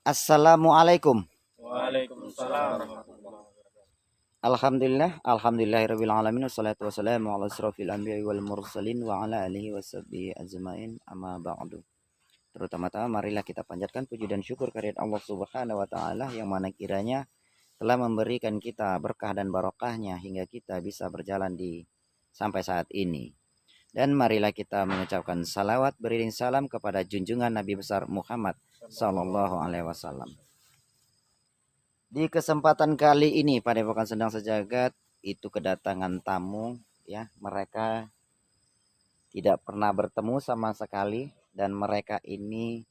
Assalamualaikum. Waalaikumsalam warahmatullahi wabarakatuh. Alhamdulillahirabbil alamin wassalatu wassalamu ala asrofil anbiya'i wal mursalin wa ala alihi washabbihi ajmain amma ba'du. Terutama-tama marilah kita panjatkan puji dan syukur kehadirat Allah Subhanahu wa taala yang mana kiranya telah memberikan kita berkah dan barokahnya hingga kita bisa berjalan di sampai saat ini. Dan marilah kita mengucapkan salawat beriring salam kepada junjungan Nabi besar Muhammad sallallahu alaihi wasallam. Di kesempatan kali ini Padepokan Sendang Sejagat itu kedatangan tamu ya, mereka tidak pernah bertemu sama sekali dan mereka ini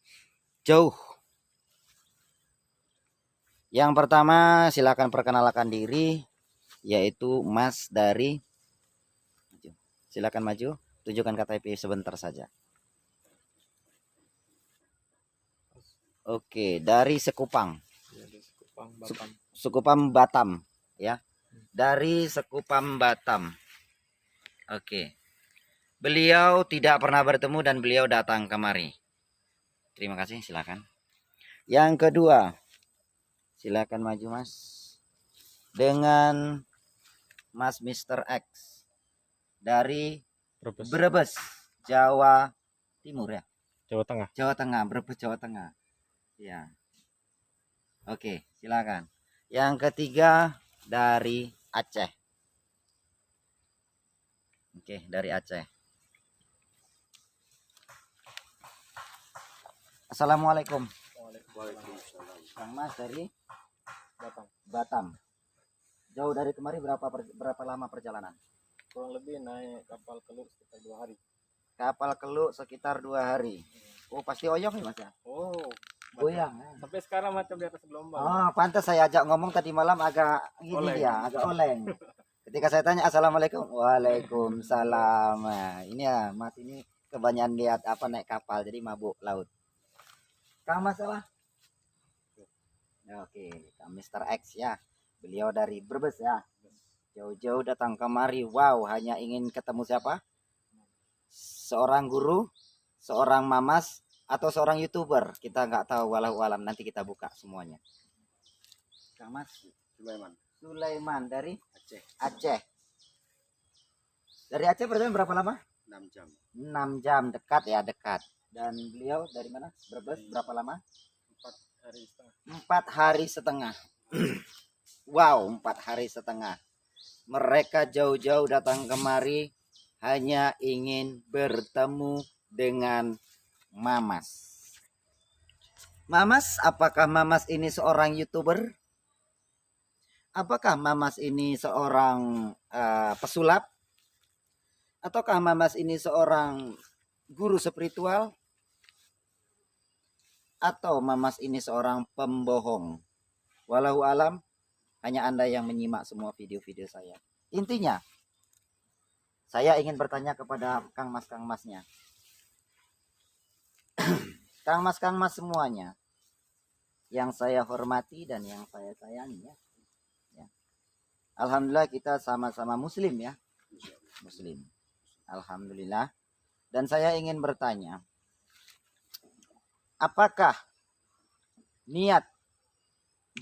jauh. Yang pertama silakan perkenalkan diri, yaitu Mas dari, silakan maju, tunjukkan KTP sebentar saja. Oke, dari Sekupang. Sekupang Batam ya. Dari Sekupang Batam. Oke. Beliau tidak pernah bertemu dan beliau datang kemari. Terima kasih, silakan. Yang kedua, silakan maju Mas. Dengan Mas Mr. X dari Brebes, Jawa Timur ya. Jawa Tengah. Jawa Tengah, Brebes Jawa Tengah. Ya. Oke, silakan. Yang ketiga dari Aceh. Oke, dari Aceh. Assalamualaikum. Waalaikumsalam. Kang Mas dari Batam. Batam. Jauh dari kemari berapa lama perjalanan? Kurang lebih naik kapal Keluk sekitar 2 hari. Kapal Keluk sekitar 2 hari. Oh, pasti oyong nih Mas ya? Oh, Goyang. sampai sekarang macam di atas gelombang. Oh, pantas saya ajak ngomong tadi malam agak gini Oleng. dia, agak oleng. Ketika saya tanya Assalamualaikum, Waalaikumsalam. Nah, ini ya, Mas ini kebanyakan lihat naik kapal jadi mabuk laut. Kang Mas apa? Oke, Kang Mr. X ya. Beliau dari Brebes ya. Jauh-jauh datang kemari. Wow, hanya ingin ketemu siapa? Seorang guru, seorang mamas, atau seorang YouTuber. Kita nggak tahu, walau alam, nanti kita buka semuanya. Kang Mas Sulaiman dari Aceh. Dari Aceh perjalanan berapa lama? 6 jam. 6 jam, dekat ya, dekat. Dan beliau dari mana? Brebes berapa lama? 4 hari setengah. 4 hari setengah. Wow, 4 hari setengah. Mereka jauh-jauh datang kemari hanya ingin bertemu dengan Mamas. Mamas, apakah Mamas ini seorang YouTuber? Apakah Mamas ini seorang pesulap? Ataukah Mamas ini seorang guru spiritual? Atau Mamas ini seorang pembohong? Walau alam, hanya Anda yang menyimak semua video-video saya. Intinya, saya ingin bertanya kepada Kang Masnya. Kang Mas semuanya yang saya hormati dan yang saya sayangi ya. Alhamdulillah kita sama-sama muslim ya. Muslim. Alhamdulillah. Dan saya ingin bertanya, apakah niat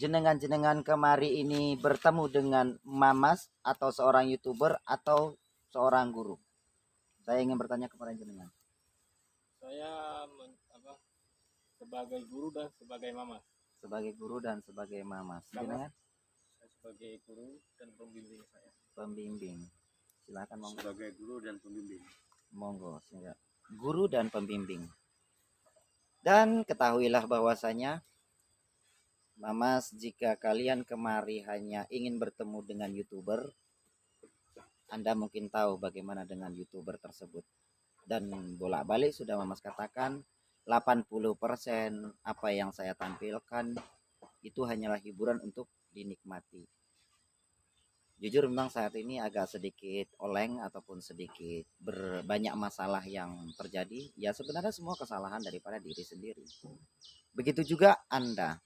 jenengan-jenengan kemari ini bertemu dengan Mamas atau seorang YouTuber atau seorang guru? Saya ingin bertanya kepada jenengan. Saya sebagai guru dan sebagai mamas. Sebagai guru dan sebagai mamas. Jenengan? Saya sebagai guru dan pembimbing saya. Pembimbing. Silakan monggo. Sebagai guru dan pembimbing. Monggo, guru dan pembimbing. Dan ketahuilah bahwasanya Mamas, jika kalian kemari hanya ingin bertemu dengan YouTuber, Anda mungkin tahu bagaimana dengan YouTuber tersebut. Dan bolak-balik sudah Mamas katakan 80% apa yang saya tampilkan itu hanyalah hiburan untuk dinikmati. Jujur memang saat ini agak sedikit oleng ataupun sedikit banyak masalah yang terjadi. Ya sebenarnya semua kesalahan daripada diri sendiri. Begitu juga Anda.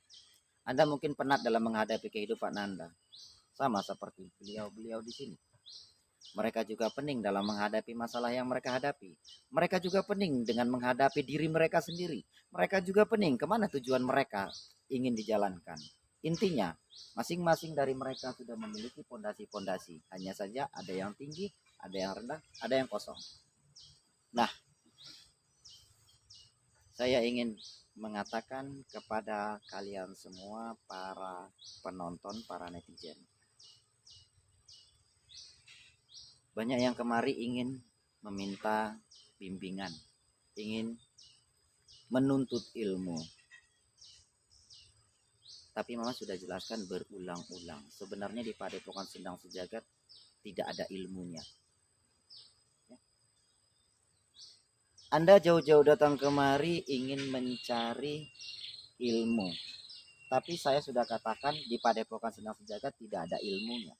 Anda mungkin penat dalam menghadapi kehidupan Anda. Sama seperti beliau-beliau di sini. Mereka juga pening dalam menghadapi masalah yang mereka hadapi. Mereka juga pening dengan menghadapi diri mereka sendiri. Mereka juga pening kemana tujuan mereka ingin dijalankan. Intinya, masing-masing dari mereka sudah memiliki pondasi-pondasi. Hanya saja ada yang tinggi, ada yang rendah, ada yang kosong. Nah, saya ingin mengatakan kepada kalian semua, para penonton, para netizen. Banyak yang kemari ingin meminta bimbingan, ingin menuntut ilmu. Tapi Mama sudah jelaskan berulang-ulang. Sebenarnya di Padepokan Sendang Sejagat tidak ada ilmunya. Anda jauh-jauh datang kemari ingin mencari ilmu. Tapi saya sudah katakan di Padepokan Sendang Sejagat tidak ada ilmunya.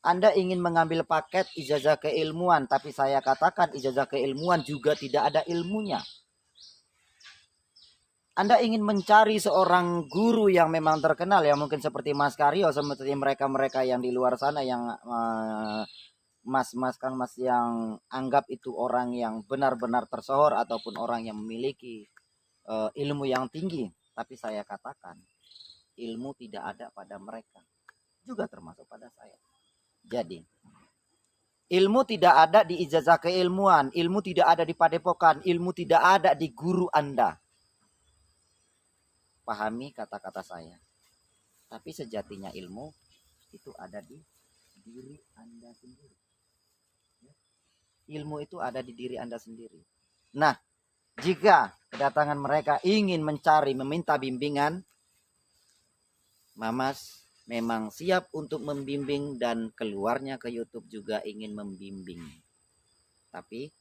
Anda ingin mengambil paket ijazah keilmuan, tapi saya katakan ijazah keilmuan juga tidak ada ilmunya. Anda ingin mencari seorang guru yang memang terkenal, yang mungkin seperti Mas Karyo, seperti mereka-mereka yang di luar sana yang mas-mas Kang Mas yang anggap itu orang yang benar-benar tersohor ataupun orang yang memiliki ilmu yang tinggi. Tapi saya katakan ilmu tidak ada pada mereka, juga termasuk pada saya. Jadi ilmu tidak ada di ijazah keilmuan, ilmu tidak ada di padepokan, ilmu tidak ada di guru Anda. Pahami kata-kata saya. Tapi sejatinya ilmu itu ada di diri Anda sendiri. Ilmu itu ada di diri Anda sendiri. Nah, jika kedatangan mereka ingin mencari, meminta bimbingan, Mamas memang siap untuk membimbing dan keluarnya ke YouTube juga ingin membimbing. Tapi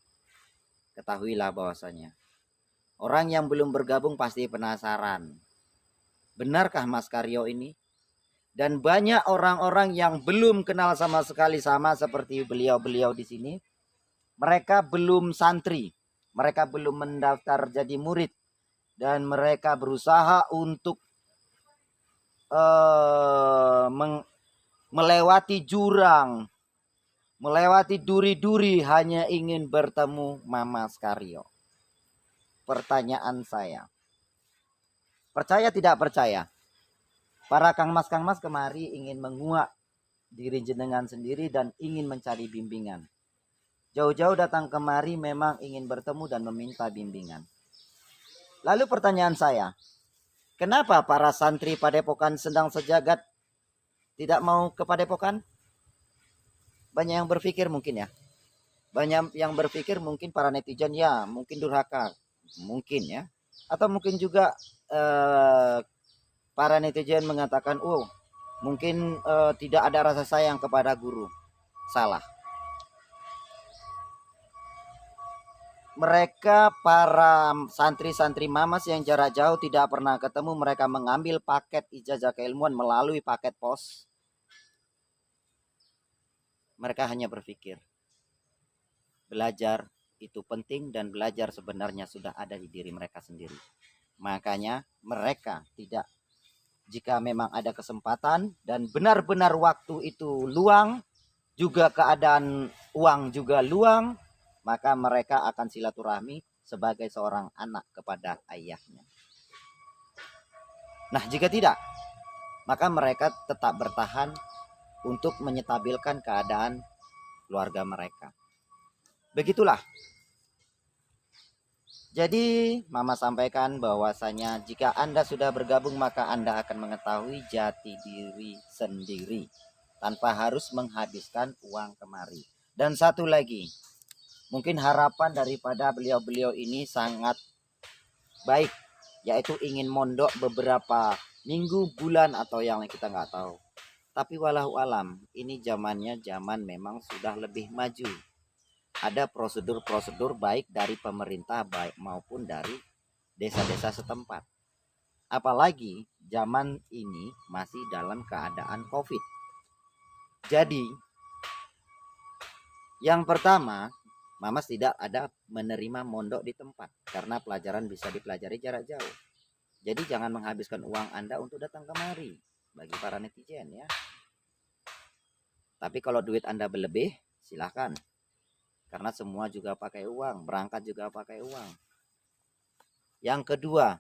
ketahuilah bahwasanya orang yang belum bergabung pasti penasaran. Benarkah Mas Karyo ini? Dan banyak orang-orang yang belum kenal sama sekali sama seperti beliau-beliau di sini. Mereka belum santri, mereka belum mendaftar jadi murid, dan mereka berusaha untuk melewati jurang, melewati duri-duri hanya ingin bertemu Mama Karyo. Pertanyaan saya, percaya tidak percaya? Para Kang Mas kemari ingin menguak diri jenengan sendiri dan ingin mencari bimbingan. Jauh-jauh datang kemari memang ingin bertemu dan meminta bimbingan. Lalu pertanyaan saya, kenapa para santri Padepokan Sendang Sejagat tidak mau ke Padepokan? Banyak yang berpikir mungkin ya. Banyak yang berpikir mungkin para netizen ya, mungkin durhaka. Mungkin ya. Atau mungkin juga para netizen mengatakan, oh mungkin tidak ada rasa sayang kepada guru. Salah. Mereka para santri-santri Mamas yang jarak jauh tidak pernah ketemu, mereka mengambil paket ijazah keilmuan melalui paket pos. Mereka hanya berpikir belajar itu penting dan belajar sebenarnya sudah ada di diri mereka sendiri. Makanya mereka tidak, jika memang ada kesempatan dan benar-benar waktu itu luang, juga keadaan uang juga luang, maka mereka akan silaturahmi sebagai seorang anak kepada ayahnya. Nah, jika tidak, maka mereka tetap bertahan untuk menyetabilkan keadaan keluarga mereka. Begitulah. Jadi, Mama sampaikan bahwasanya jika Anda sudah bergabung, maka Anda akan mengetahui jati diri sendiri tanpa harus menghabiskan uang kemari. Dan satu lagi, mungkin harapan daripada beliau-beliau ini sangat baik, yaitu ingin mondok beberapa minggu, bulan, atau yang kita nggak tahu. Tapi walau alam, ini zamannya zaman memang sudah lebih maju. Ada prosedur-prosedur baik dari pemerintah baik maupun dari desa-desa setempat. Apalagi zaman ini masih dalam keadaan COVID. Jadi, yang pertama, Mamas tidak ada menerima mondok di tempat karena pelajaran bisa dipelajari jarak jauh. Jadi jangan menghabiskan uang Anda untuk datang kemari bagi para netizen ya. Tapi kalau duit Anda berlebih, silakan. Karena semua juga pakai uang, berangkat juga pakai uang. Yang kedua,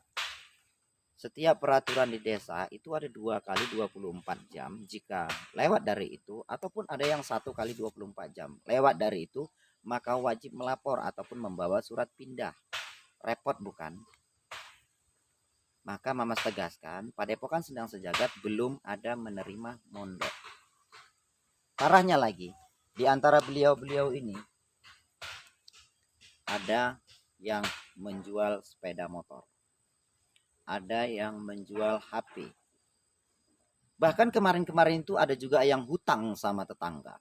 setiap peraturan di desa itu ada 2 kali 24 jam. Jika lewat dari itu, ataupun ada yang 1 kali 24 jam. Lewat dari itu, maka wajib melapor ataupun membawa surat pindah. Repot bukan? Maka Mamas tegaskan, Padepokan Sendang Sejagat belum ada menerima mondok. Parahnya lagi, di antara beliau-beliau ini, ada yang menjual sepeda motor. Ada yang menjual HP. Bahkan kemarin-kemarin itu ada juga yang hutang sama tetangga.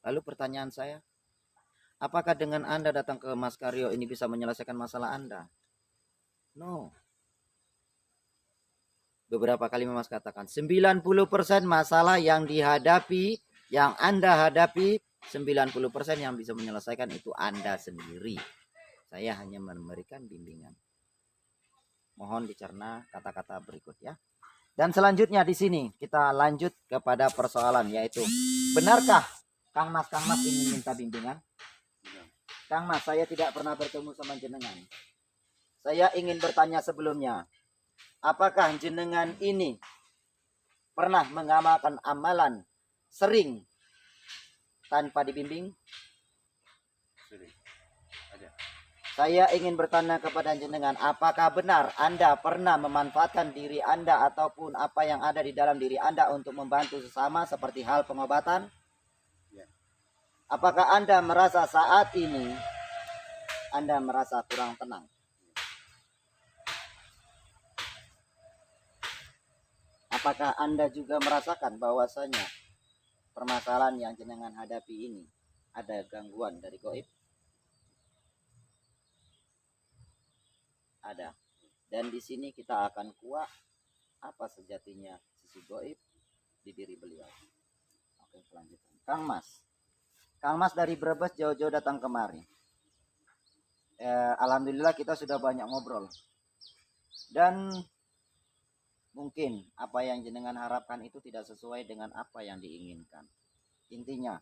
Lalu pertanyaan saya, apakah dengan Anda datang ke Mas Karyo ini bisa menyelesaikan masalah Anda? No. Beberapa kali Mas katakan, 90% masalah yang dihadapi, yang Anda hadapi, 90% yang bisa menyelesaikan itu Anda sendiri. Saya hanya memberikan bimbingan. Mohon dicerna kata-kata berikut ya. Dan selanjutnya di sini kita lanjut kepada persoalan, yaitu benarkah Kang Mas ingin minta bimbingan? Kang Mas, saya tidak pernah bertemu sama jenengan. Saya ingin bertanya sebelumnya, apakah jenengan ini pernah mengamalkan amalan sering tanpa dibimbing? Sering. Ada. Saya ingin bertanya kepada jenengan, apakah benar Anda pernah memanfaatkan diri Anda ataupun apa yang ada di dalam diri Anda untuk membantu sesama seperti hal pengobatan? Ya. Apakah Anda merasa saat ini Anda merasa kurang tenang? Apakah Anda juga merasakan bahwasanya permasalahan yang jenengan hadapi ini ada gangguan dari gaib? Ada. Dan di sini kita akan kuak apa sejatinya sisi gaib di diri beliau. Oke, selanjutnya. Kang Mas dari Brebes jauh-jauh datang kemari. Alhamdulillah kita sudah banyak ngobrol. Dan mungkin apa yang jenengan harapkan itu tidak sesuai dengan apa yang diinginkan. Intinya,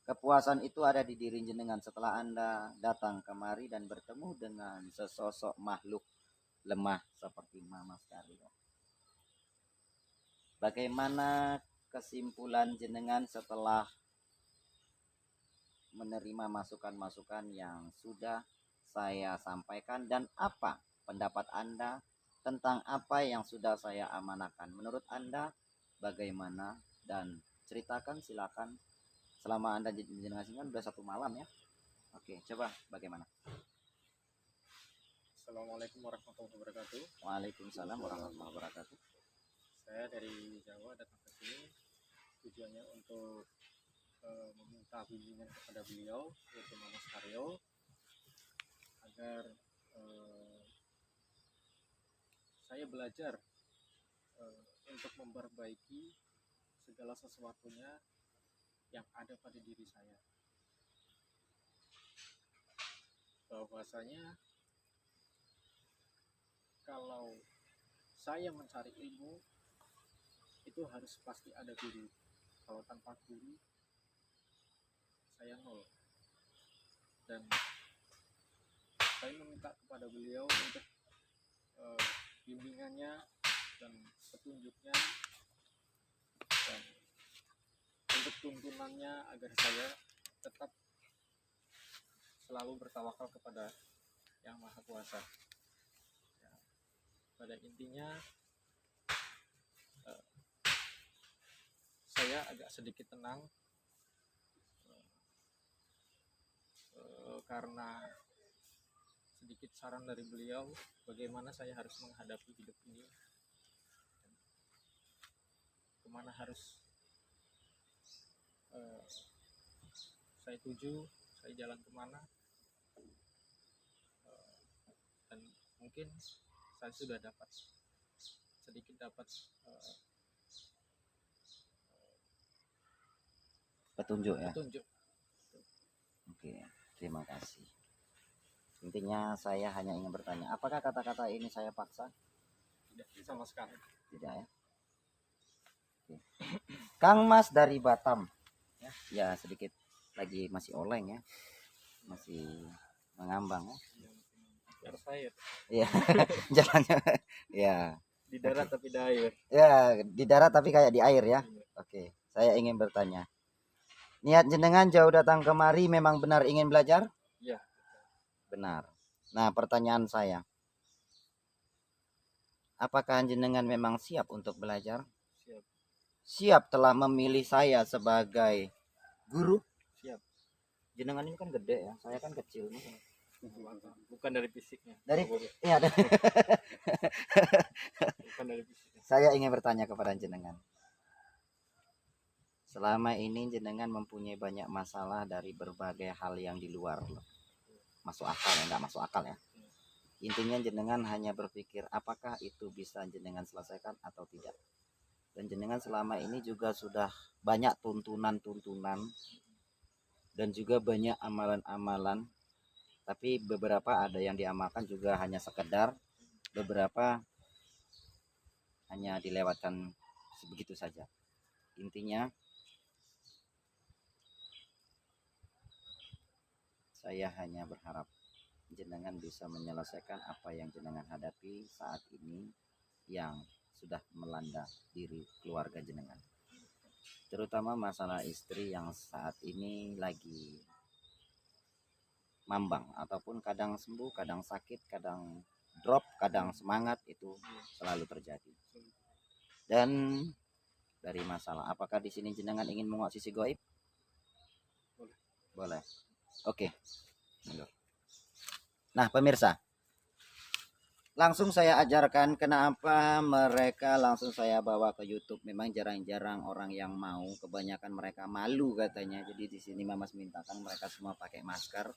kepuasan itu ada di diri jenengan setelah Anda datang kemari dan bertemu dengan sesosok makhluk lemah seperti Mas Karyo. Bagaimana kesimpulan jenengan setelah menerima masukan-masukan yang sudah saya sampaikan, dan apa pendapat Anda tentang apa yang sudah saya amanahkan? Menurut Anda bagaimana? Dan ceritakan, silakan. Selama Anda jenengan sini kan udah 1 malam ya. Oke, coba bagaimana? Assalamualaikum warahmatullahi wabarakatuh. Waalaikumsalam warahmatullahi wabarakatuh. Saya dari Jawa datang ke sini tujuannya untuk meminta bimbingan kepada beliau, yaitu Mas Karyo, agar saya belajar untuk memperbaiki segala sesuatunya yang ada pada diri saya. Bahwasanya kalau saya mencari ilmu itu harus pasti ada guru. Kalau tanpa guru saya nol. Dan saya meminta kepada beliau untuk bimbingannya dan petunjuknya, dan untuk tuntunannya agar saya tetap selalu bertawakal kepada Yang Maha Kuasa. Ya, pada intinya saya agak sedikit tenang karena sedikit saran dari beliau bagaimana saya harus menghadapi hidup ini, kemana harus saya tuju, saya jalan kemana, dan mungkin saya sudah sedikit dapat Petunjuk ya. petunjuk. Oke, terima kasih. Intinya saya hanya ingin bertanya, apakah kata-kata ini saya paksa? Tidak sama sekali. Tidak ya. Oke. Kang Mas dari Batam. Ya sedikit lagi masih oleng ya. Masih mengambang ya. Harus air. Iya. Jalannya ya. Di darat tapi di air. Ya, di darat tapi kayak di air ya. Iya. Oke, saya ingin bertanya. Niat jenengan jauh datang kemari memang benar ingin belajar? Iya. Benar. Nah, pertanyaan saya, apakah jenengan memang siap untuk belajar? Siap. Siap telah memilih saya sebagai guru? Siap. Jenengan ini kan gede ya, saya kan kecil. Bukan dari fisiknya. Dari Guru. iya, Bukan dari fisiknya. saya ingin bertanya kepada jenengan. Selama ini jenengan mempunyai banyak masalah dari berbagai hal yang di luar. Masuk akal ya, nggak masuk akal ya. Intinya jenengan hanya berpikir apakah itu bisa jenengan selesaikan atau tidak. Dan jenengan selama ini juga sudah banyak tuntunan-tuntunan dan juga banyak amalan-amalan. Tapi beberapa ada yang diamalkan juga hanya sekedar, beberapa hanya dilewatkan sebegitu saja. Intinya saya hanya berharap jenengan bisa menyelesaikan apa yang jenengan hadapi saat ini yang sudah melanda diri keluarga jenengan. Terutama masalah istri yang saat ini lagi mambang ataupun kadang sembuh, kadang sakit, kadang drop, kadang semangat, itu selalu terjadi. Dan dari masalah, apakah di sini jenengan ingin menguak sisi goib? Boleh. Boleh. Oke. Nah, pemirsa, langsung saya ajarkan kenapa mereka langsung saya bawa ke YouTube. Memang jarang-jarang orang yang mau, kebanyakan mereka malu katanya. Jadi di sini Mamas mintakan mereka semua pakai masker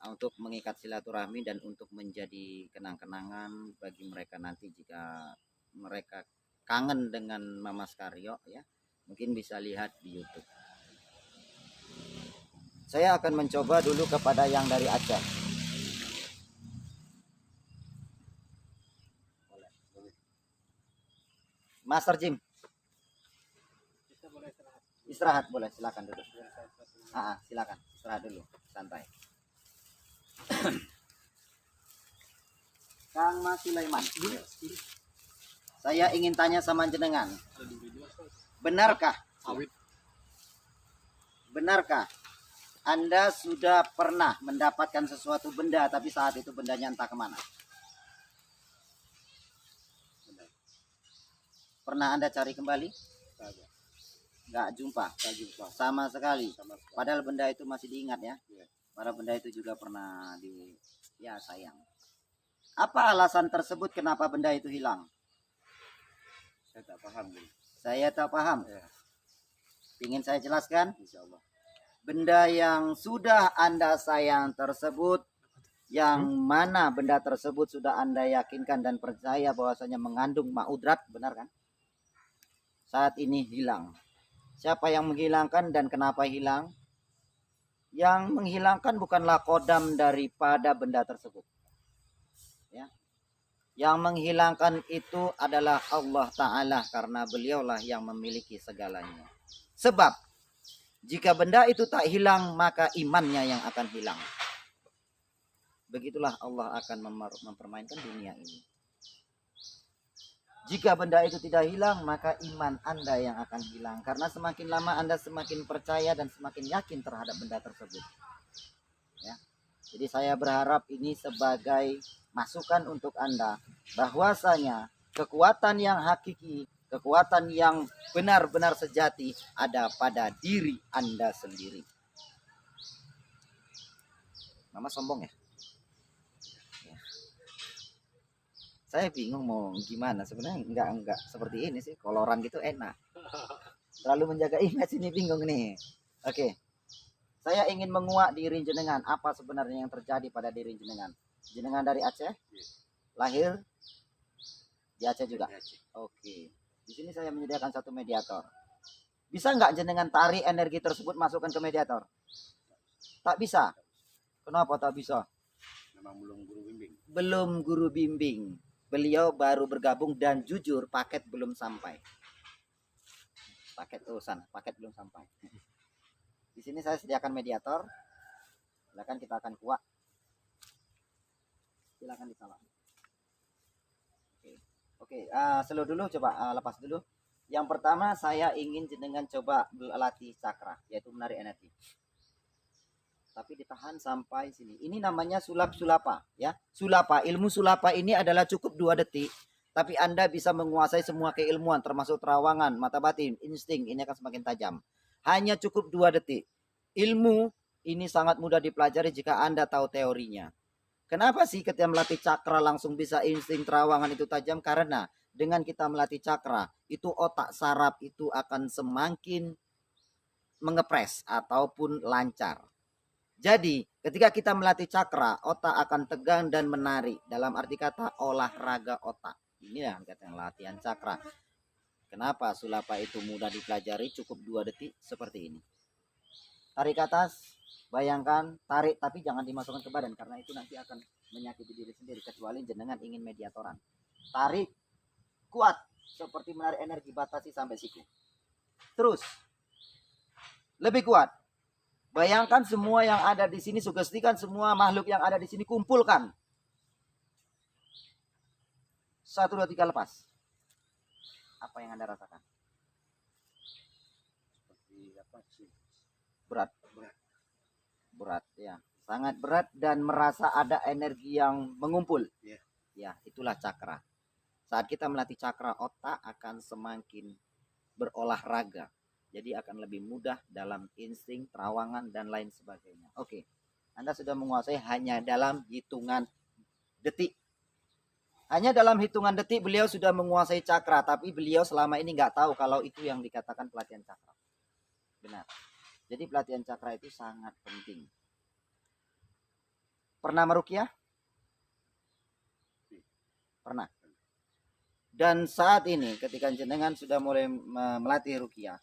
untuk mengikat silaturahmi dan untuk menjadi kenang-kenangan bagi mereka nanti jika mereka kangen dengan Mamas Karyo ya. Mungkin bisa lihat di YouTube. Saya akan mencoba dulu kepada yang dari Aceh. Master Jim. Kita boleh istirahat. Istirahat boleh, silakan duduk. Silakan istirahat dulu, santai. Kang Mas Sulaiman, saya ingin tanya sama jenengan, benarkah Anda sudah pernah mendapatkan sesuatu benda tapi saat itu bendanya entah kemana? Pernah Anda cari kembali? Nggak jumpa. Sama sekali. Padahal benda itu masih diingat ya. Padahal benda itu juga pernah sayang. Apa alasan tersebut kenapa benda itu hilang? Saya tak paham. Saya tak paham. Ya. Ingin saya jelaskan? Insya Allah. Benda yang sudah Anda sayang tersebut, yang mana benda tersebut sudah Anda yakinkan dan percaya bahwasanya mengandung maudrat, benar kan? Saat ini hilang. Siapa yang menghilangkan dan kenapa hilang? Yang menghilangkan bukanlah kodam daripada benda tersebut. Ya. Yang menghilangkan itu adalah Allah Ta'ala, karena beliaulah yang memiliki segalanya. Sebab jika benda itu tak hilang, maka imannya yang akan hilang. Begitulah Allah akan mempermainkan dunia ini. Jika benda itu tidak hilang, maka iman Anda yang akan hilang. Karena semakin lama Anda semakin percaya dan semakin yakin terhadap benda tersebut. Ya. Jadi saya berharap ini sebagai masukan untuk Anda, bahwasanya kekuatan yang hakiki, kekuatan yang benar-benar sejati ada pada diri Anda sendiri. Mama sombong ya? Saya bingung mau gimana, sebenarnya enggak seperti ini sih, koloran gitu enak. Terlalu menjaga image ini bingung nih. Oke. Saya ingin menguak diri jenengan, apa sebenarnya yang terjadi pada diri jenengan. Jenengan dari Aceh? Lahir di Aceh juga? Oke. Di sini saya menyediakan satu mediator. Bisa nggak jenengan tarik energi tersebut masukkan ke mediator? Tak bisa. Kenapa tak bisa? Memang belum guru bimbing. Belum guru bimbing. Beliau baru bergabung dan jujur paket belum sampai. Paket belum sampai. Di sini saya sediakan mediator. Silakan kita akan kuak. Silakan disalam. Oke, slow dulu, coba lepas dulu. Yang pertama saya ingin jenengan coba berlatih cakra, yaitu menarik energi. Tapi ditahan sampai sini. Ini namanya sulap-sulapa, ya. Sulapa, ilmu sulapa ini adalah cukup 2 detik, tapi Anda bisa menguasai semua keilmuan termasuk terawangan, mata batin, insting, ini akan semakin tajam. Hanya cukup 2 detik. Ilmu ini sangat mudah dipelajari jika Anda tahu teorinya. Kenapa sih ketika melatih cakra langsung bisa insting terawangan itu tajam? Karena dengan kita melatih cakra, itu otak saraf itu akan semakin mengepres ataupun lancar. Jadi, ketika kita melatih cakra, otak akan tegang dan menarik. Dalam arti kata olahraga otak. Ini yang kata latihan cakra. Kenapa sulapa itu mudah dipelajari, cukup 2 detik seperti ini. Tarik ke atas, bayangkan, tarik tapi jangan dimasukkan ke badan karena itu nanti akan menyakiti diri sendiri kecuali jenengan ingin mediatoran. Tarik kuat seperti menarik energi, batasi sampai siku. Terus lebih kuat. Bayangkan semua yang ada di sini, sugestikan semua makhluk yang ada di sini, kumpulkan. 1, 2, 3 lepas. Apa yang Anda rasakan? Seperti apa sih? Berat. Berat ya. Sangat berat dan merasa ada energi yang mengumpul. Yeah. Ya, itulah cakra. Saat kita melatih cakra, otak akan semakin berolahraga. Jadi akan lebih mudah dalam insting, terawangan, dan lain sebagainya. Oke, Anda sudah menguasai hanya dalam hitungan detik. Hanya dalam hitungan detik beliau sudah menguasai cakra. Tapi beliau selama ini nggak tahu kalau itu yang dikatakan pelatihan cakra. Benar. Jadi pelatihan cakra itu sangat penting. Pernah meruqyah? Pernah. Dan saat ini ketika jenengan sudah mulai melatih ruqyah,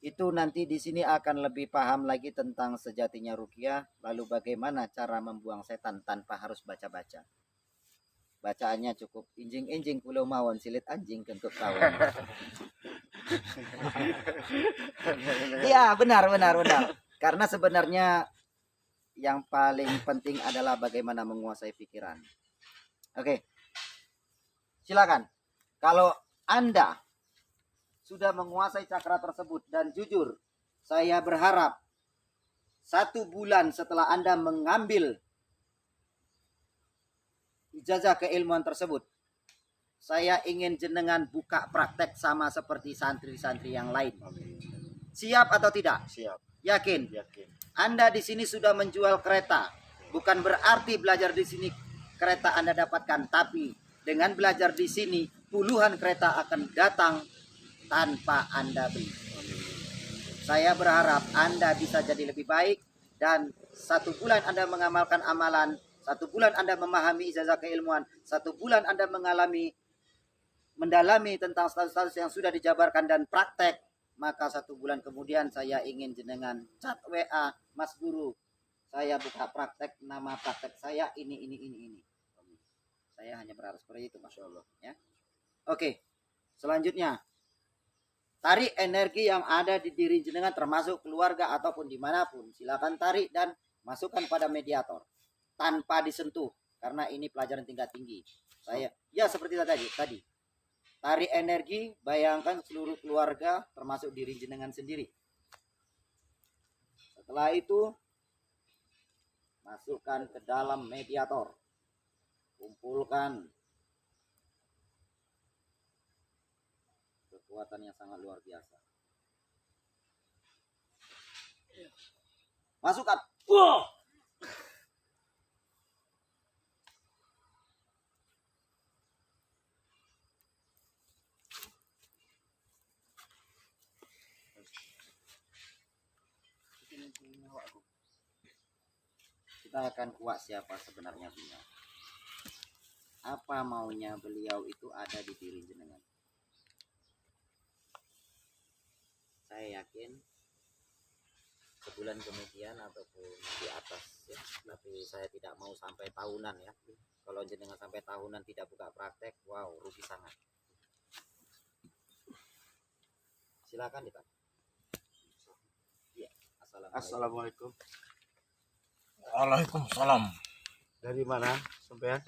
itu nanti di sini akan lebih paham lagi tentang sejatinya ruqyah, lalu bagaimana cara membuang setan tanpa harus baca-baca. Bacaannya cukup injing-injing pulau mawon silit anjing kentut tawon. Iya, benar. Karena sebenarnya yang paling penting adalah bagaimana menguasai pikiran. Oke. Silakan. Kalau Anda sudah menguasai cakra tersebut dan jujur, saya berharap 1 bulan setelah Anda mengambil ijazah keilmuan tersebut, saya ingin jenengan buka praktek sama seperti santri-santri yang lain. Siap atau tidak? Siap. Yakin? Yakin. Anda di sini sudah menjual kereta. Bukan berarti belajar di sini kereta Anda dapatkan, tapi dengan belajar di sini puluhan kereta akan datang tanpa Anda beli. Saya berharap Anda bisa jadi lebih baik dan 1 bulan Anda mengamalkan amalan, 1 bulan Anda memahami ijazah keilmuan, 1 bulan Anda mendalami tentang status-status yang sudah dijabarkan dan praktek, maka 1 bulan kemudian saya ingin jenengan chat WA, Mas Guru, saya buka praktek, nama praktek saya ini. Saya hanya berharap seperti itu, Masya Allah. Ya. Oke, selanjutnya. Tarik energi yang ada di diri jenengan termasuk keluarga ataupun dimanapun. Silakan tarik dan masukkan pada mediator. Tanpa disentuh. Karena ini pelajaran tingkat tinggi. Ya seperti tadi. Tarik energi, bayangkan seluruh keluarga termasuk diri jenengan sendiri. Setelah itu, masukkan ke dalam mediator. Kumpulkan kekuatan yang sangat luar biasa. Masukkan. Wow. Kita akan kuak siapa sebenarnya beliau. Apa maunya beliau itu ada di diri jenengan. Saya yakin sebulan kemudian ataupun di atas ya, tapi saya tidak mau sampai tahunan ya. Kalau jenengan sampai tahunan tidak buka praktek, wow, rugi sangat. Silakan Pak. Ya, Assalamualaikum. Waalaikumsalam. Dari mana sampean?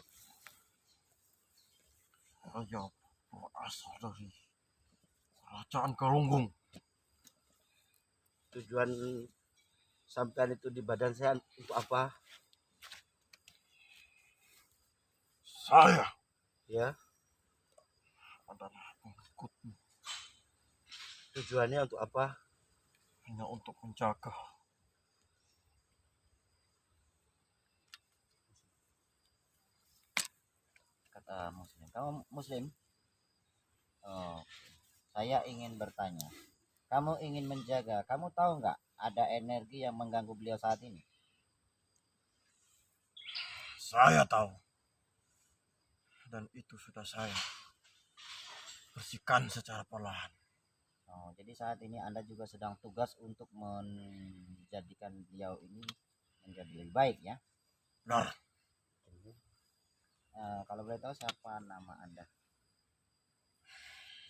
Saya berasal dari kerajaan Galunggung. Tujuan sampean itu di badan saya untuk apa? Saya Ya, adalah pengikutmu tujuannya untuk apa? hanya untuk menjaga. Kata Muslim. Kamu Muslim? Oh, saya ingin bertanya. Kamu ingin menjaga. Kamu tahu nggak ada energi yang mengganggu beliau saat ini? Saya tahu. Dan itu sudah saya bersihkan secara perlahan. Oh, jadi saat ini Anda juga sedang tugas untuk menjadikan beliau ini menjadi lebih baik ya. Benar. Kalau boleh tahu siapa nama Anda?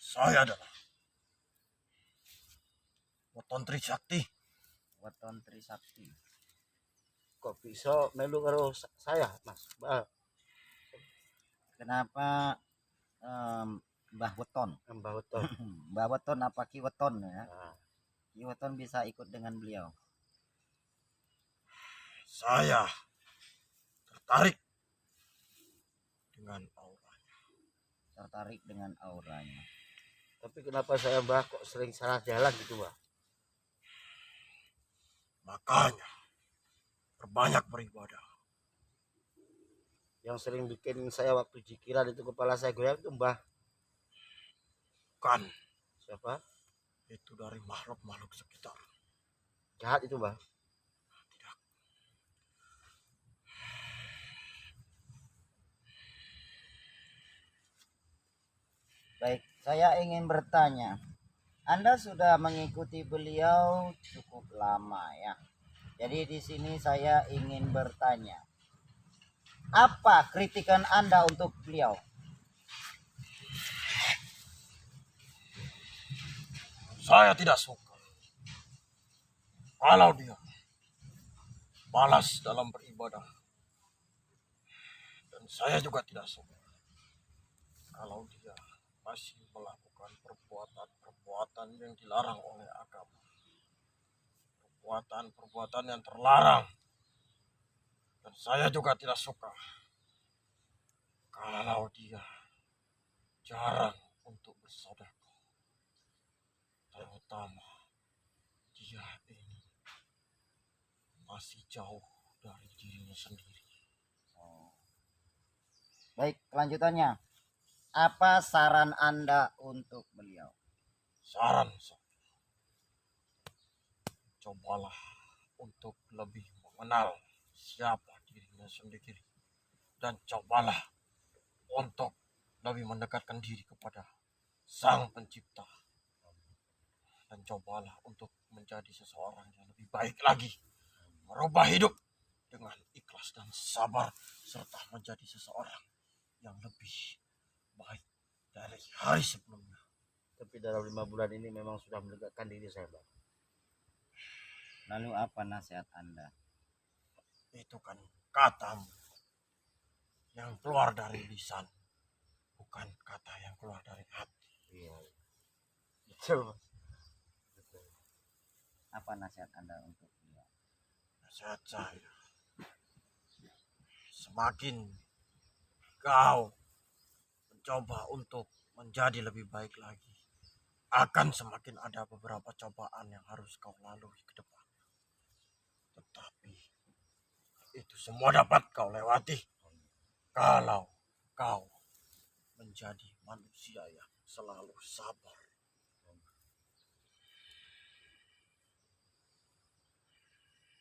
Saya adalah Weton Trisakti. Weton Trisakti. Kok bisa melu karo saya, Mas? Kenapa Mbah Weton? Mbah Weton. Mbah Weton apa Ki Weton ya? Nah, Ki Weton bisa ikut dengan beliau. Saya tertarik dengan auranya. Tertarik dengan auranya. tapi kenapa saya Mbah kok sering salah jalan gitu, Mbah? Makanya perbanyak beribadah. Yang sering bikin saya waktu jikiran itu kepala saya goyang itu Mbah. Bukan, Siapa? itu dari makhluk-makhluk sekitar. Jahat itu, Mbah. Tidak. Baik, saya ingin bertanya. Anda sudah mengikuti beliau cukup lama ya. Jadi di sini saya ingin bertanya. Apa kritikan Anda untuk beliau? Saya tidak suka kalau dia malas dalam beribadah. Dan saya juga tidak suka kalau dia masih melakukan perbuatan-perbuatan yang dilarang oleh agama. Perbuatan-perbuatan yang terlarang. Dan saya juga tidak suka kalau dia jarang untuk bersedekah. Terutama dia ini masih jauh dari dirinya sendiri. Baik, kelanjutannya. Apa saran Anda untuk beliau? Saran saya, cobalah untuk lebih mengenal siapa dirinya sendiri. Dan cobalah untuk lebih mendekatkan diri kepada Sang Pencipta. Dan cobalah untuk menjadi seseorang yang lebih baik lagi. Merubah hidup dengan ikhlas dan sabar. Serta menjadi seseorang yang lebih baik dari hari sebelumnya. Tapi dalam 5 bulan ini memang sudah mendekatkan diri saya, Mbah. Lalu apa nasihat Anda? Itu kan katamu yang keluar dari lisan, bukan kata yang keluar dari hati. Iya. Betul, Mas. Betul. Apa nasihat Anda untuk beliau? Nasihat saya, semakin kau mencoba untuk menjadi lebih baik lagi, akan semakin ada beberapa cobaan yang harus kau lalui ke depan. Tetapi itu semua dapat kau lewati kalau kau menjadi manusia yang selalu sabar.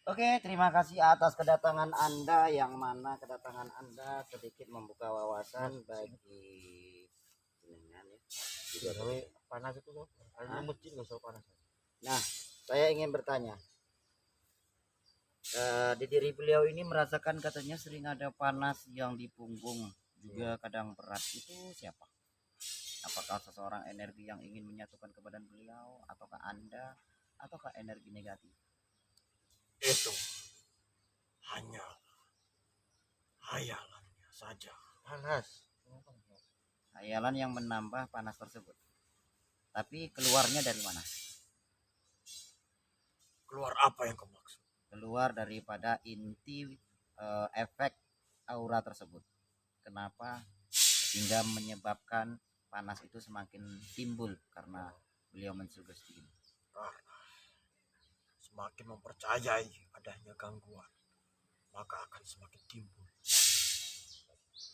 Oke, terima kasih atas kedatangan Anda, yang mana kedatangan Anda sedikit membuka wawasan bagi jenengan ya. Juga tapi panas itu loh. Ada masjid nggak usah panas. Nah, saya ingin bertanya. Di diri beliau ini merasakan katanya sering ada panas yang di punggung, juga kadang berat. Itu siapa? Apakah seseorang energi yang ingin menyatukan ke badan beliau, ataukah Anda, ataukah energi negatif? Itu hanya hayalannya saja. Panas. Hayalan yang menambah panas tersebut. Tapi keluarnya dari mana? Keluar apa yang kau maksud? Keluar daripada inti efek aura tersebut. Kenapa hingga menyebabkan panas itu semakin timbul karena beliau mensugesti. Karena semakin mempercayai adanya gangguan, maka akan semakin timbul.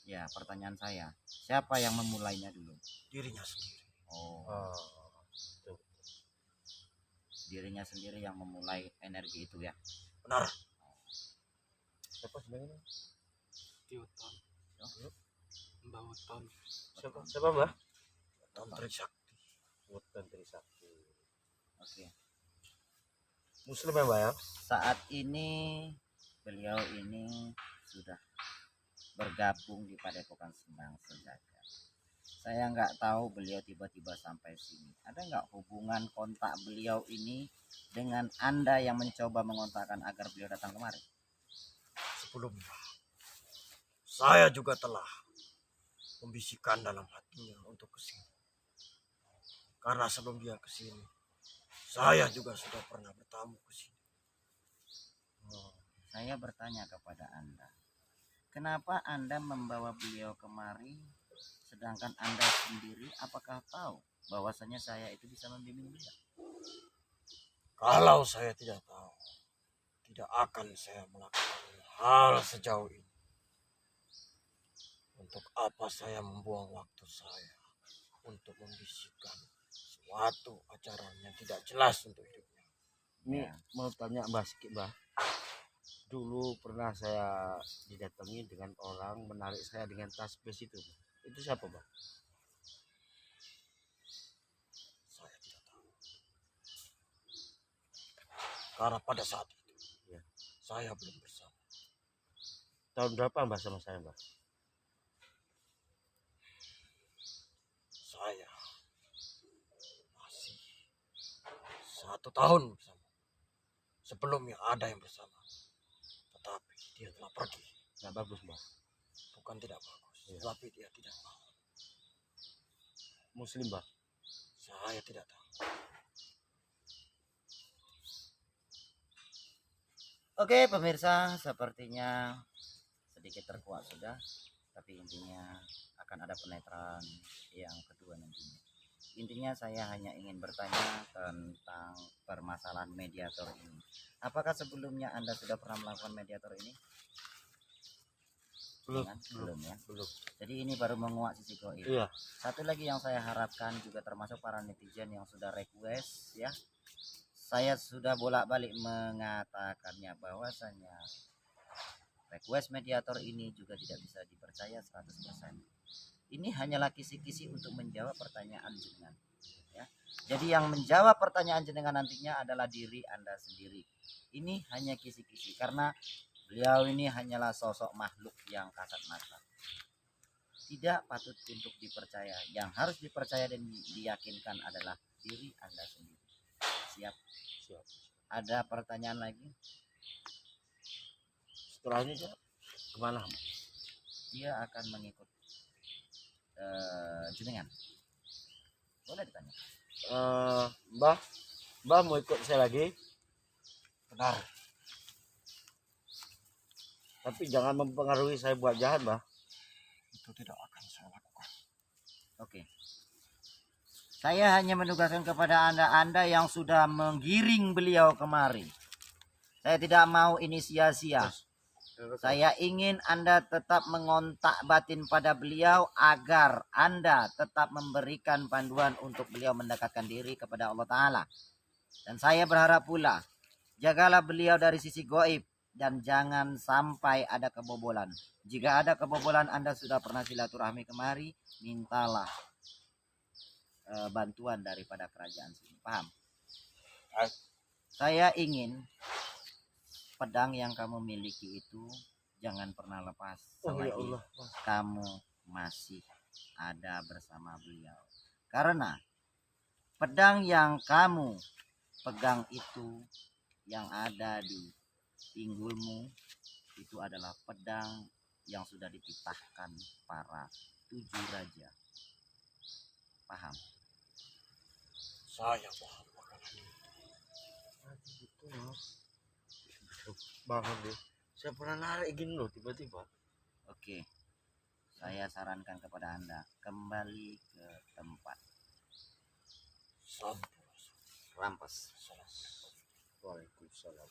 Ya, pertanyaan saya, siapa yang memulainya dulu? Dirinya sendiri. Oh, Betul. dirinya sendiri yang memulai energi itu ya. Benar. Siapa sebenarnya? Tiuton. Mbak Uton. Siapa Mbah? Tantri sakti. Hutan Trisakti. Oke. Muslim ya Mbah ya? Saat ini beliau ini sudah bergabung di Padepokan Sembang Senjaga. Saya nggak tahu beliau tiba-tiba sampai sini. Ada nggak hubungan kontak beliau ini dengan Anda yang mencoba mengontakkan agar beliau datang kemari? Sebelumnya, saya juga telah membisikkan dalam hatinya untuk kesini. Karena sebelum dia kesini, saya juga sudah pernah bertamu kesini. Saya bertanya kepada Anda, kenapa Anda membawa beliau kemari, sedangkan Anda sendiri apakah tahu bahwasanya saya itu bisa membimbing beliau? Kalau saya tidak tahu, tidak akan saya melakukan hal sejauh ini. Untuk apa saya membuang waktu saya untuk membisikkan suatu ajaran yang tidak jelas untuk hidupnya? Ini Ya. mau tanya Mbah sedikit Mbah. Dulu pernah saya didatangi dengan orang menarik saya dengan tasbih itu. Itu siapa Mbah? Saya tidak tahu. Karena pada saat itu, Ya. saya belum bersama. Tahun berapa Mbah sama saya Mbah? Saya masih 1 tahun bersama. Sebelumnya ada yang bersama, tetapi dia telah pergi. Nggak bagus Mbah. Bukan tidak bagus, Iya. tapi dia tidak mau. Muslim Mbah. Saya tidak tahu. Oke pemirsa, sepertinya sedikit terkuat sudah, tapi intinya akan ada penetraan yang kedua nantinya. Intinya saya hanya ingin bertanya tentang permasalahan mediator ini. Apakah sebelumnya Anda sudah pernah melakukan mediator ini? Belum. Belum ya. Belum. Jadi ini baru menguak sisi goib. Iya. Satu lagi yang saya harapkan juga termasuk para netizen yang sudah request ya. Saya sudah bolak-balik mengatakannya bahwasanya request mediator ini juga tidak bisa dipercaya 100%. Ini hanyalah kisi-kisi untuk menjawab pertanyaan jenengan ya. Jadi yang menjawab pertanyaan jenengan nantinya adalah diri Anda sendiri. Ini hanya kisi-kisi karena beliau ini hanyalah sosok makhluk yang kasat mata. Tidak patut untuk dipercaya. Yang harus dipercaya dan diyakinkan adalah diri Anda sendiri. Siap? Siap. Ada pertanyaan lagi? Setelahnya dia kemana? Dia akan mengikut jenengan. Boleh ditanya. Mbah mau ikut saya lagi, Benar. tapi jangan mempengaruhi saya buat jahat Mbah. Itu tidak akan saya lakukan. Oke. Saya hanya menugaskan kepada Anda yang sudah menggiring beliau kemari. Saya tidak mau ini sia-sia. Saya ingin Anda tetap mengontak batin pada beliau agar Anda tetap memberikan panduan untuk beliau mendekatkan diri kepada Allah Ta'ala. Dan saya berharap pula, jagalah beliau dari sisi goib dan jangan sampai ada kebobolan. Jika ada kebobolan Anda sudah pernah silaturahmi kemari, mintalah bantuan daripada kerajaan sini. Paham? Saya ingin pedang yang kamu miliki itu jangan pernah lepas Oh ya selagi Allah. kamu masih ada bersama beliau. Karena pedang yang kamu pegang itu yang ada di pinggulmu itu adalah pedang yang sudah dititahkan para 7 raja. Paham? Saya paham makanan ini. Gitu loh. Bangun deh. Saya pernah narik gini loh tiba-tiba. Oke. Saya sarankan kepada Anda kembali ke tempat. Rampas. Waalaikumsalam.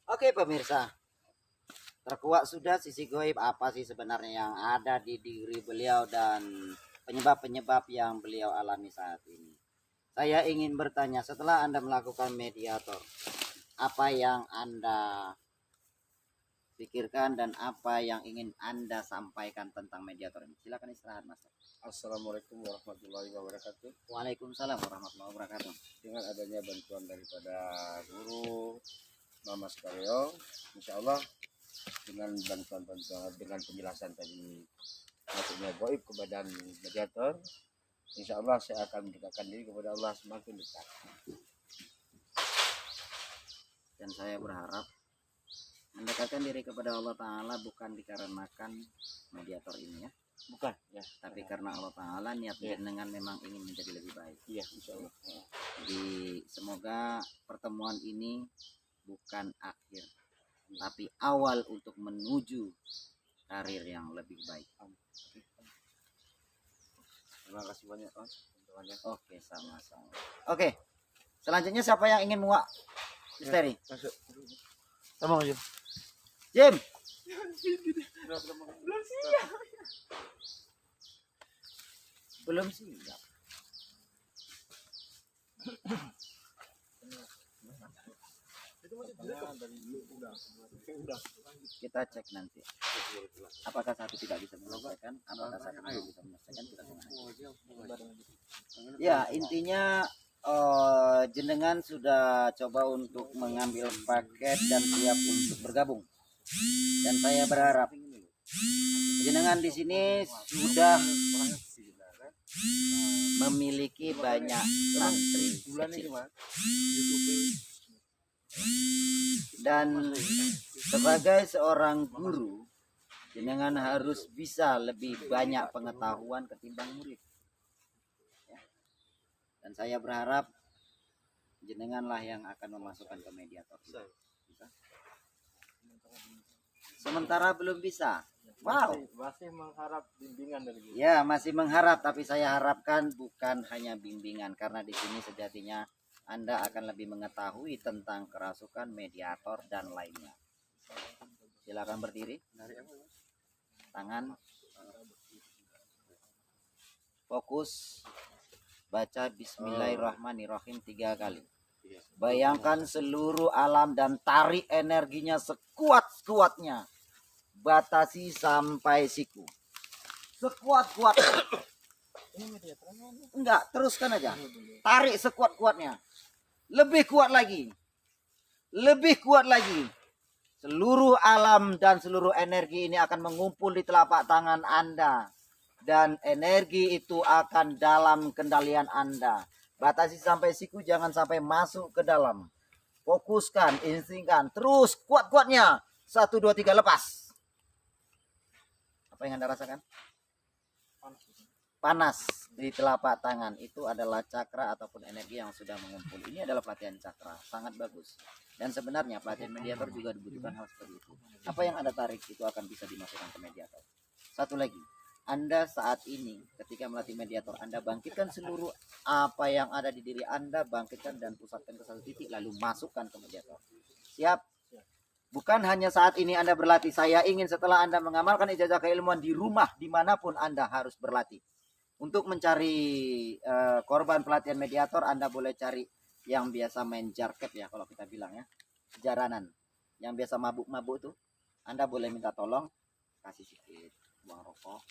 Oke pemirsa, terkuak sudah sisi goib apa sih sebenarnya yang ada di diri beliau dan penyebab-penyebab yang beliau alami saat ini. Saya ingin bertanya, setelah Anda melakukan mediator, apa yang Anda pikirkan dan apa yang ingin Anda sampaikan tentang mediator ini? Silakan istirahat, Mas. Assalamualaikum warahmatullahi wabarakatuh. Waalaikumsalam warahmatullahi wabarakatuh. Dengan adanya bantuan daripada guru Mama Skaryo, insya Allah dengan bantuan-bantuan dengan penjelasan tadi maksudnya goib ke badan mediator, insya Allah saya akan mendekatkan diri kepada Allah semakin dekat. Dan saya berharap mendekatkan diri kepada Allah Ta'ala bukan dikarenakan mediator ini ya, Bukan ya, tapi karena Allah Ta'ala niat jenengan memang ingin menjadi lebih baik. iya insya Allah. Jadi semoga pertemuan ini bukan akhir, tapi awal untuk menuju karir yang lebih baik. Terima kasih banyak Mas. Bantuannya. Oke, sama-sama. Oke, selanjutnya siapa yang ingin muak misteri? Masuk. Sama aja. Jim. Belum siap. Kita cek nanti. Apakah satu tidak bisa menyelesaikan? Apakah satu tidak bisa menyelesaikan? Kita tengah. Ya, intinya jenengan sudah coba untuk mengambil paket dan siap untuk bergabung. Dan saya berharap jenengan di sini sudah memiliki banyak santri kecil. Dan sebagai seorang guru, jenengan harus bisa lebih banyak pengetahuan ketimbang murid. Ya. Dan saya berharap jenenganlah yang akan memasukkan ke mediator. Bisa? Sementara belum bisa. Wow. Masih mengharap bimbingan dari guru. Ya, masih mengharap, tapi saya harapkan bukan hanya bimbingan, karena di sini sejatinya Anda akan lebih mengetahui tentang kerasukan, mediator, dan lainnya. Silakan berdiri. Tangan. Fokus. Baca Bismillahirrahmanirrahim 3 kali. Bayangkan seluruh alam dan tarik energinya sekuat-kuatnya. Batasi sampai siku. Sekuat-kuatnya. Enggak, teruskan aja. Tarik sekuat-kuatnya. Lebih kuat lagi. Lebih kuat lagi. Seluruh alam dan seluruh energi ini akan mengumpul di telapak tangan Anda. Dan energi itu akan dalam kendalian Anda. Batasi sampai siku, jangan sampai masuk ke dalam. Fokuskan, instingkan. Terus kuat-kuatnya. 1, 2, 3, lepas. Apa yang Anda rasakan? Panas di telapak tangan. Itu adalah cakra ataupun energi yang sudah mengumpul. Ini adalah pelatihan cakra. Sangat bagus. Dan sebenarnya pelatihan mediator juga dibutuhkan hal seperti itu. Apa yang Anda tarik itu akan bisa dimasukkan ke mediator. Satu lagi. Anda saat ini ketika melatih mediator, Anda bangkitkan seluruh apa yang ada di diri Anda, bangkitkan dan pusatkan ke satu titik, lalu masukkan ke mediator. Siap? Bukan hanya saat ini Anda berlatih. Saya ingin setelah Anda mengamalkan ijazah keilmuan di rumah, dimanapun Anda harus berlatih. Untuk mencari korban pelatihan mediator, Anda boleh cari yang biasa main jarket ya, kalau kita bilang ya. Jaranan. Yang biasa mabuk-mabuk tuh. Anda boleh minta tolong, kasih sedikit uang rokok.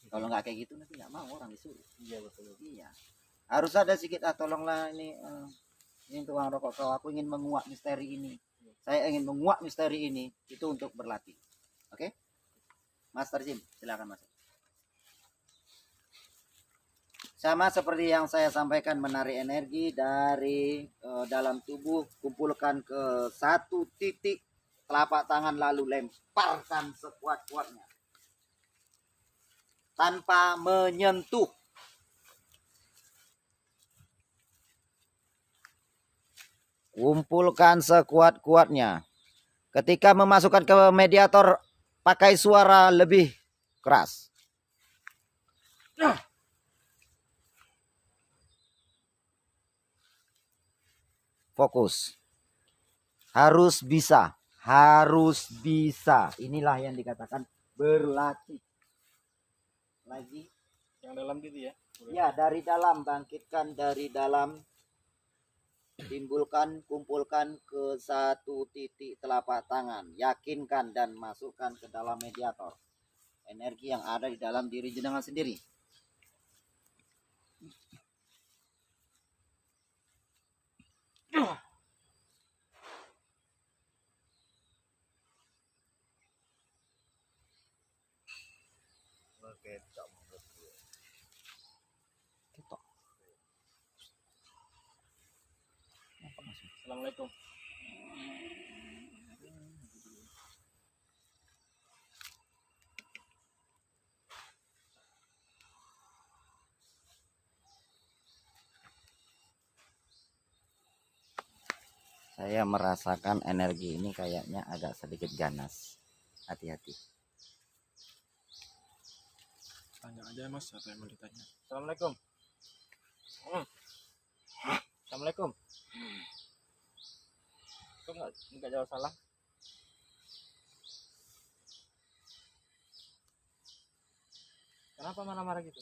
Kalau nggak kayak gitu nanti nggak mau orang disuruh. Iya betul. Iya. Harus ada sedikit, tolonglah ini tukang rokok kau, aku ingin menguak misteri ini. Saya ingin menguak misteri ini, itu untuk berlatih. Oke? Master Jim, silakan masuk. Sama seperti yang saya sampaikan, menarik energi dari dalam tubuh, kumpulkan ke satu titik telapak tangan lalu lemparkan sekuat-kuatnya. Tanpa menyentuh. Kumpulkan sekuat-kuatnya. Ketika memasukkan ke mediator, pakai suara lebih keras. Fokus. Harus bisa. Harus bisa. Inilah yang dikatakan berlatih. Lagi. Yang dalam gitu ya? Ya, dari dalam. Bangkitkan dari dalam. Timbulkan, kumpulkan ke satu titik telapak tangan. Yakinkan dan masukkan ke dalam mediator. Energi yang ada di dalam diri jenengan sendiri. Assalamualaikum. Saya merasakan energi ini kayaknya agak sedikit ganas. Hati-hati. Tanya aja mas, apa yang mau ditanya? Assalamualaikum. Assalamualaikum. Kok nggak jawab salah? Kenapa marah-marah gitu?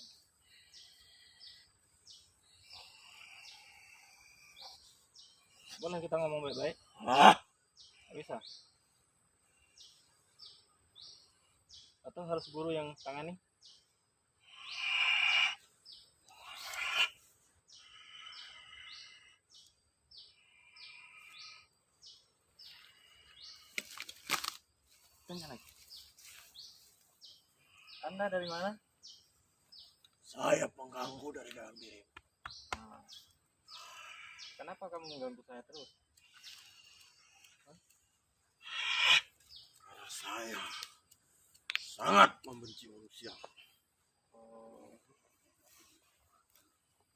Boleh kita ngomong baik-baik? Nggak bisa. Atau harus guru yang tangani? Tanya lagi. Anda dari mana? Saya pengganggu dari dalam diri. Nah, kenapa kamu mengganggu saya terus? Karena saya sangat membenci manusia. Oh.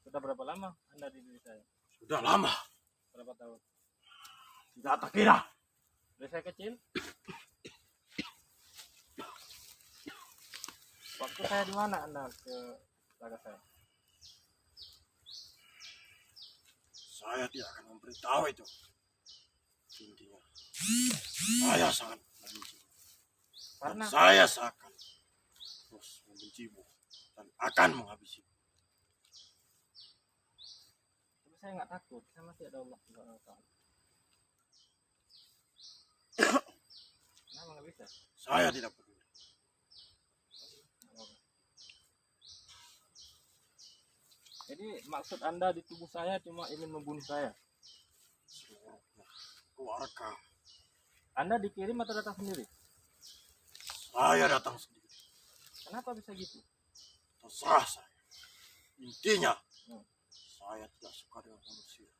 Sudah berapa lama Anda di diri saya? Sudah lama. Berapa tahun? Tidak terkira. Dari saya kecil? Waktu saya di mana Anda ke laga saya? Saya tidak akan memberitahu itu. Intinya, saya sangat membenci. Dan Karena saya akan terus membencimu dan akan menghabisimu. tapi saya nggak takut, saya masih ada Allah Subhanahu wa Ta'ala. Kenapa nggak bisa? Saya tidak peduli. Jadi maksud Anda di tubuh saya cuma ingin membunuh saya? Seluruhnya keluarga. Anda dikirim atau datang sendiri? Saya datang sendiri. Kenapa bisa gitu? Terserah saya. Intinya, saya tidak suka dengan manusia.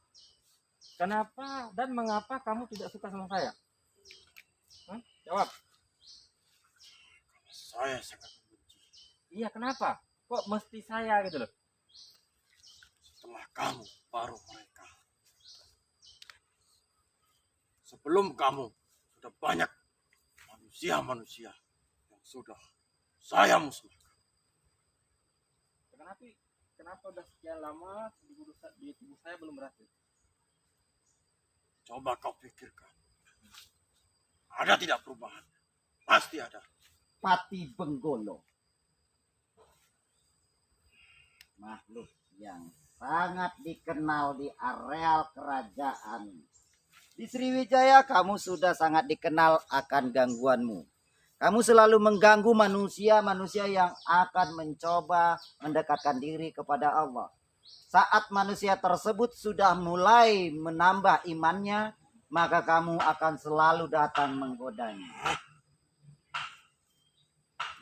Kenapa dan mengapa kamu tidak suka sama saya? Jawab. Saya sangat membenci. Iya, kenapa? Kok mesti saya gitu loh? Setelah kamu, baru mereka. Sebelum kamu, sudah banyak manusia-manusia yang sudah saya musnahkan. Kenapa udah sekian lama di tubuh saya belum berhasil? Coba kau pikirkan. Ada tidak perubahan? Pasti ada. Pati Benggolo. Makhluk yang sangat dikenal di areal kerajaan. Di Sriwijaya kamu sudah sangat dikenal akan gangguanmu. Kamu selalu mengganggu manusia-manusia yang akan mencoba mendekatkan diri kepada Allah. Saat manusia tersebut sudah mulai menambah imannya, maka kamu akan selalu datang menggodanya.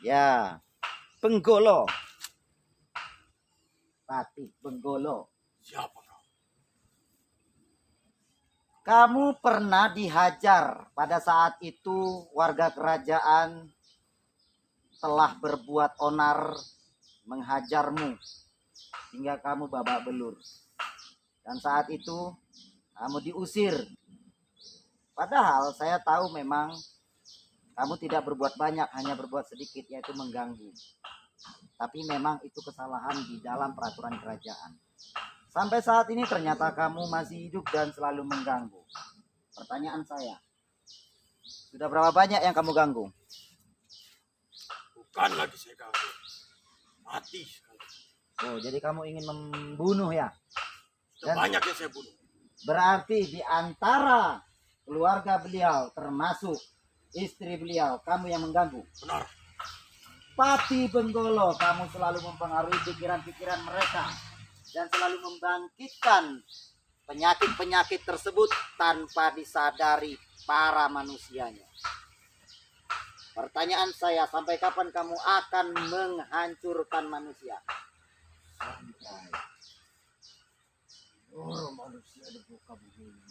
Ya, Benggolo. Patih Benggolo. Siapa kau? Kamu pernah dihajar. Pada saat itu warga kerajaan telah berbuat onar menghajarmu hingga kamu babak belur. Dan saat itu kamu diusir. Padahal saya tahu memang kamu tidak berbuat banyak, hanya berbuat sedikit, yaitu mengganggu. Tapi memang itu kesalahan di dalam peraturan kerajaan. Sampai saat ini ternyata kamu masih hidup dan selalu mengganggu. Pertanyaan saya, sudah berapa banyak yang kamu ganggu? Bukan lagi saya ganggu. Mati sekali. Oh, jadi kamu ingin membunuh ya? Sudah banyak yang saya bunuh. Berarti di antara keluarga beliau, termasuk istri beliau, kamu yang mengganggu. Benar. Patih Benggolo, kamu selalu mempengaruhi pikiran-pikiran mereka dan selalu membangkitkan penyakit-penyakit tersebut tanpa disadari para manusianya. Pertanyaan saya, sampai kapan kamu akan menghancurkan manusia? Sampai orang manusia dibuka begini.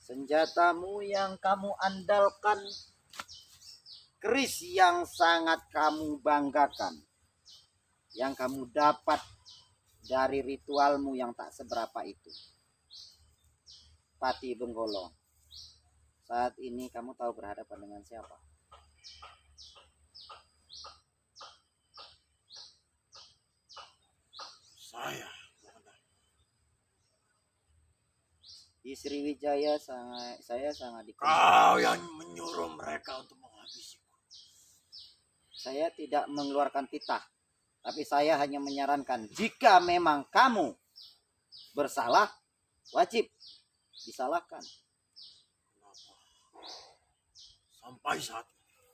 Senjatamu yang kamu andalkan, keris yang sangat kamu banggakan, yang kamu dapat dari ritualmu yang tak seberapa itu. Patih Benggolo, saat ini kamu tahu berhadapan dengan siapa? Saya. Di Sriwijaya saya sangat dikenal. Kau yang menyuruh mereka untuk menghabisiku. Saya tidak mengeluarkan titah, tapi saya hanya menyarankan jika memang kamu bersalah, wajib disalahkan. Kenapa? Sampai saat ini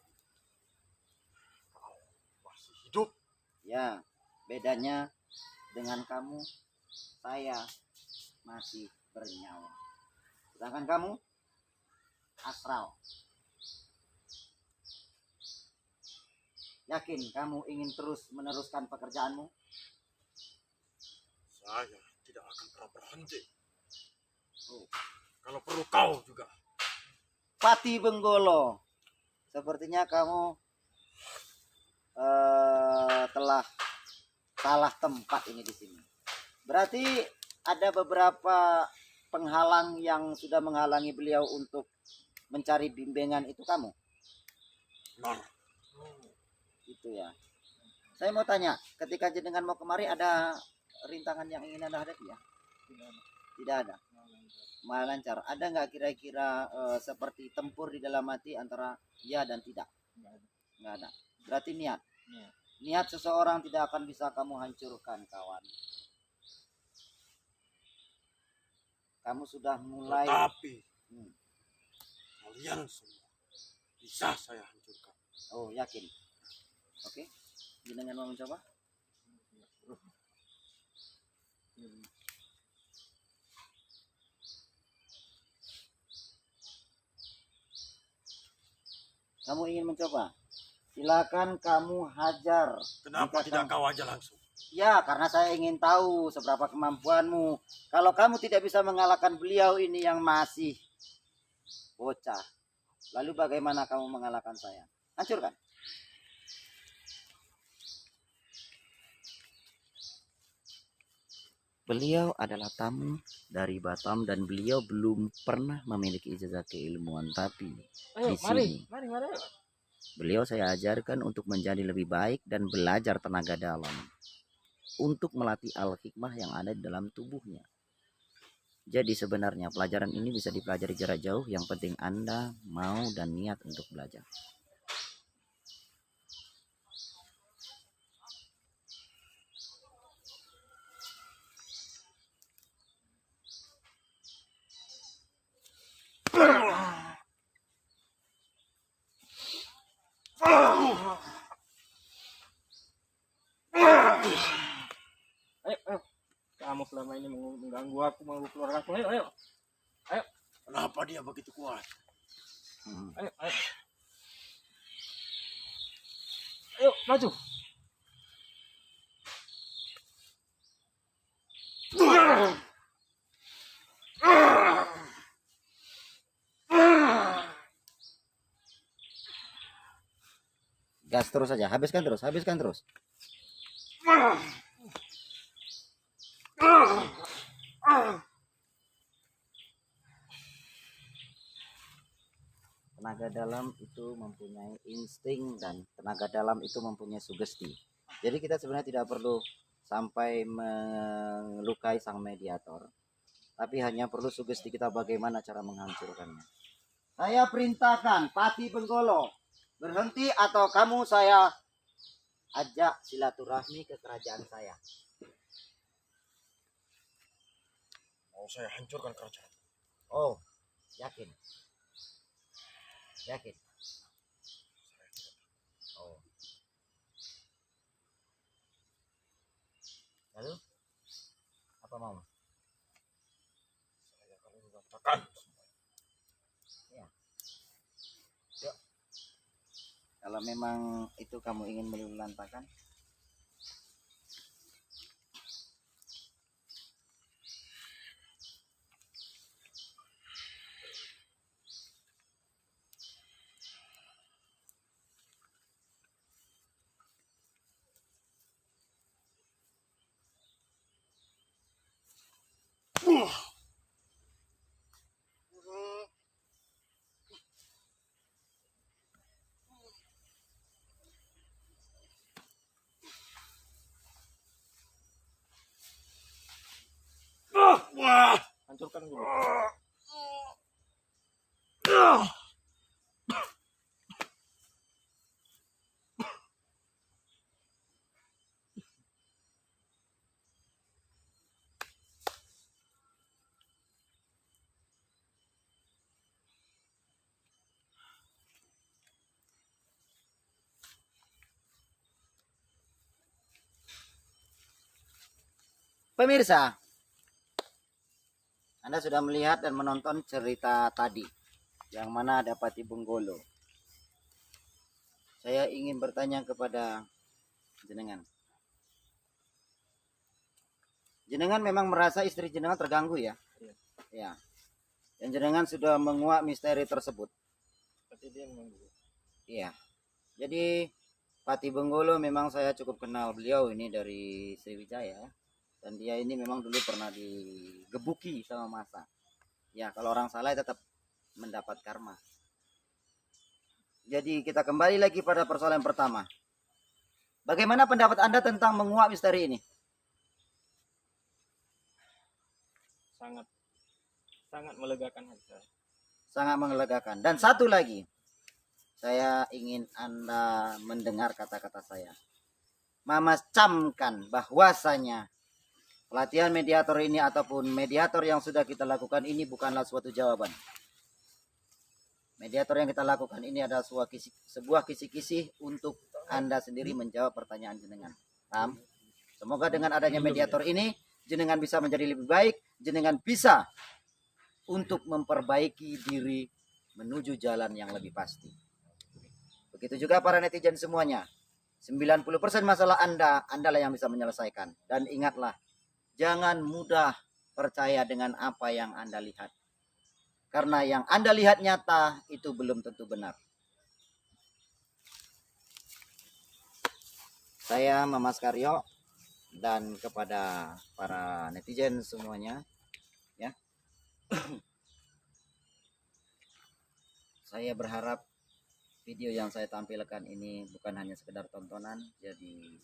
kau masih hidup. Ya, bedanya dengan kamu, saya masih bernyawa. Sedangkan kamu astral. Yakin kamu ingin terus meneruskan pekerjaanmu? Saya tidak akan pernah berhenti. Kalau perlu kau juga. Patih Benggolo, sepertinya kamu telah salah tempat ini di sini. Berarti ada beberapa penghalang yang sudah menghalangi beliau untuk mencari bimbingan itu kamu? Benar. Itu ya. Saya mau tanya, ketika jenengan mau kemari ada rintangan yang ingin Anda hadapi ya? Tidak ada. Malah lancar. Ada nggak kira-kira seperti tempur di dalam hati antara ya dan tidak? Nggak ada. Berarti niat. Niat seseorang tidak akan bisa kamu hancurkan, kawan. Kamu sudah mulai. Tetapi kalian semua bisa saya hancurkan. Oh, yakin? Oke. Jenengan mau mencoba? Kamu ingin mencoba? Silakan kamu hajar. Kenapa Jika tidak kamu- kau aja langsung? Ya, karena saya ingin tahu seberapa kemampuanmu. Kalau kamu tidak bisa mengalahkan beliau ini yang masih bocah, lalu bagaimana kamu mengalahkan saya? Hancurkan. Beliau adalah tamu dari Batam dan beliau belum pernah memiliki ijazah keilmuan, tapi di sini Mari. beliau saya ajarkan untuk menjadi lebih baik dan belajar tenaga dalam untuk melatih al-hikmah yang ada di dalam tubuhnya. Jadi sebenarnya pelajaran ini bisa dipelajari jarak jauh, yang penting Anda mau dan niat untuk belajar. Ayo. Kamu selama ini mengganggu aku, mengganggu keluarga aku. Ayo. Kenapa dia begitu kuat? Ayo. Ayo, maju. Gas terus saja, habiskan terus. Tenaga dalam itu mempunyai insting dan tenaga dalam itu mempunyai sugesti. Jadi kita sebenarnya tidak perlu sampai melukai sang mediator, tapi hanya perlu sugesti kita bagaimana cara menghancurkannya. Saya perintahkan Pati Benggolo berhenti atau kamu saya ajak silaturahmi ke kerajaan saya. Mau saya hancurkan kerajaan. Oh, yakin? Oh. Lalu apa mau? Saya akan mengatakan. Ya. Yuk. Kalau memang itu kamu ingin meluluhlantakan, Hancurkan dulu. pemirsa, Anda sudah melihat dan menonton cerita tadi, yang mana ada Pati Benggolo. Saya ingin bertanya kepada jenengan. Jenengan memang merasa istri jenengan terganggu ya? Ya. Dan jenengan sudah menguak misteri tersebut. Tapi dia mengganggu. Iya. Jadi Pati Benggolo memang saya cukup kenal beliau ini dari Sriwijaya. Dan dia ini memang dulu pernah digebuki sama masa. Ya, kalau orang salah tetap mendapat karma. Jadi kita kembali lagi pada persoalan pertama. Bagaimana pendapat Anda tentang menguak misteri ini? Sangat melegakan hati saya. Sangat melegakan. Dan satu lagi, saya ingin Anda mendengar kata-kata saya. Mama camkan bahwasanya pelatihan mediator ini ataupun mediator yang sudah kita lakukan ini bukanlah suatu jawaban. Mediator yang kita lakukan ini adalah sebuah kisi-kisi untuk Anda sendiri menjawab pertanyaan jenengan. Paham? Semoga dengan adanya mediator ini, jenengan bisa menjadi lebih baik, jenengan bisa untuk memperbaiki diri menuju jalan yang lebih pasti. Begitu juga para netizen semuanya. 90% masalah Anda lah yang bisa menyelesaikan. Dan ingatlah, jangan mudah percaya dengan apa yang Anda lihat. Karena yang Anda lihat nyata itu belum tentu benar. Saya Mamas Karyo dan kepada para netizen semuanya, ya. Saya berharap video yang saya tampilkan ini bukan hanya sekedar tontonan, jadi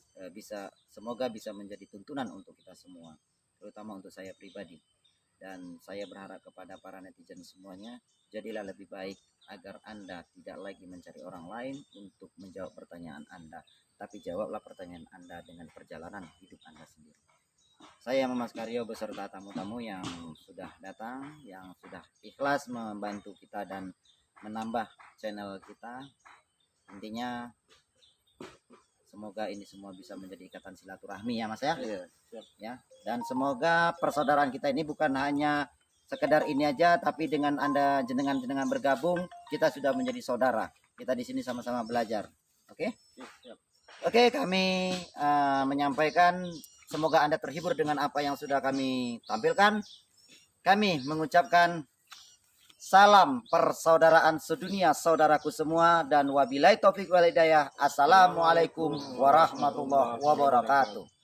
semoga bisa menjadi tuntunan untuk kita semua, terutama untuk saya pribadi. Dan saya berharap kepada para netizen semuanya, jadilah lebih baik agar Anda tidak lagi mencari orang lain untuk menjawab pertanyaan Anda, tapi jawablah pertanyaan Anda dengan perjalanan hidup Anda sendiri. Saya Mas Karyo beserta tamu-tamu yang sudah datang, yang sudah ikhlas membantu kita dan menambah channel kita. Intinya Semoga ini semua bisa menjadi ikatan silaturahmi ya Mas ya. Iya. Ya. Dan semoga persaudaraan kita ini bukan hanya sekedar ini aja, tapi dengan Anda jenengan bergabung, kita sudah menjadi saudara. Kita di sini sama-sama belajar. Oke? Siap. Oke, kami menyampaikan semoga Anda terhibur dengan apa yang sudah kami tampilkan. Kami mengucapkan salam persaudaraan sedunia saudaraku semua dan wabillahi taufik wal hidayah. Assalamualaikum warahmatullahi wabarakatuh.